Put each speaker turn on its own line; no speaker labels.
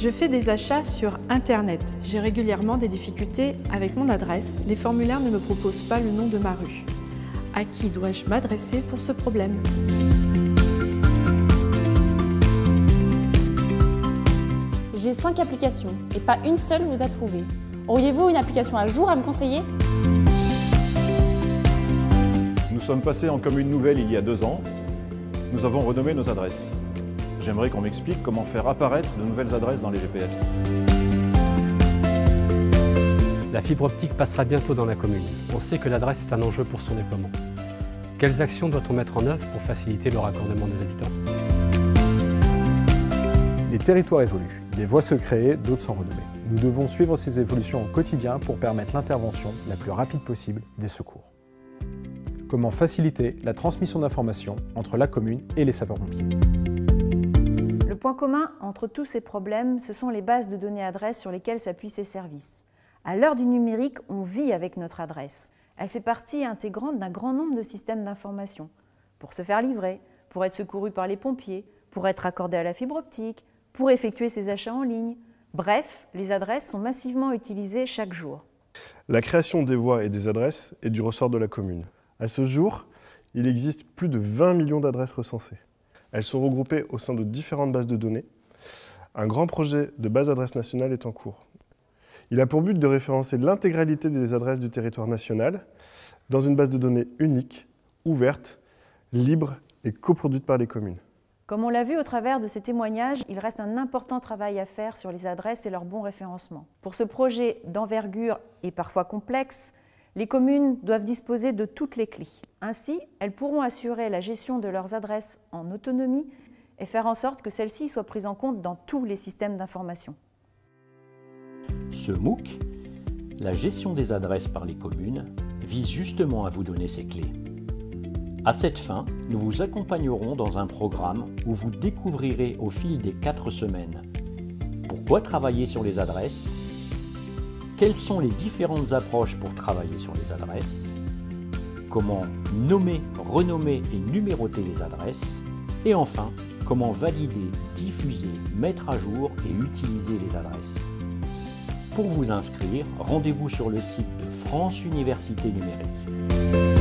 Je fais des achats sur Internet. J'ai régulièrement des difficultés avec mon adresse. Les formulaires ne me proposent pas le nom de ma rue. À qui dois-je m'adresser pour ce problème?
J'ai 5 applications et pas une seule vous a trouvé. Auriez-vous une application à jour à me conseiller?
Nous sommes passés en commune nouvelle il y a 2 ans. Nous avons renommé nos adresses. J'aimerais qu'on m'explique comment faire apparaître de nouvelles adresses dans les GPS.
La fibre optique passera bientôt dans la commune. On sait que l'adresse est un enjeu pour son déploiement. Quelles actions doit-on mettre en œuvre pour faciliter le raccordement des habitants?
Les territoires évoluent, des voies se créent, d'autres sont renommées. Nous devons suivre ces évolutions au quotidien pour permettre l'intervention la plus rapide possible des secours. Comment faciliter la transmission d'informations entre la commune et les sapeurs-pompiers?
Le point commun entre tous ces problèmes, ce sont les bases de données adresses sur lesquelles s'appuient ces services. À l'heure du numérique, on vit avec notre adresse. Elle fait partie intégrante d'un grand nombre de systèmes d'information. Pour se faire livrer, pour être secouru par les pompiers, pour être raccordé à la fibre optique, pour effectuer ses achats en ligne. Bref, les adresses sont massivement utilisées chaque jour.
La création des voies et des adresses est du ressort de la commune. À ce jour, il existe plus de 20 millions d'adresses recensées. Elles sont regroupées au sein de différentes bases de données. Un grand projet de base adresse nationale est en cours. Il a pour but de référencer l'intégralité des adresses du territoire national dans une base de données unique, ouverte, libre et coproduite par les communes.
Comme on l'a vu au travers de ces témoignages, il reste un important travail à faire sur les adresses et leur bon référencement. Pour ce projet d'envergure et parfois complexe, les communes doivent disposer de toutes les clés. Ainsi, elles pourront assurer la gestion de leurs adresses en autonomie et faire en sorte que celles-ci soient prises en compte dans tous les systèmes d'information.
Ce MOOC, la gestion des adresses par les communes, vise justement à vous donner ces clés. À cette fin, nous vous accompagnerons dans un programme où vous découvrirez au fil des 4 semaines pourquoi travailler sur les adresses, quelles sont les différentes approches pour travailler sur les adresses, comment nommer, renommer et numéroter les adresses, et enfin, comment valider, diffuser, mettre à jour et utiliser les adresses. Pour vous inscrire, rendez-vous sur le site de France Université Numérique.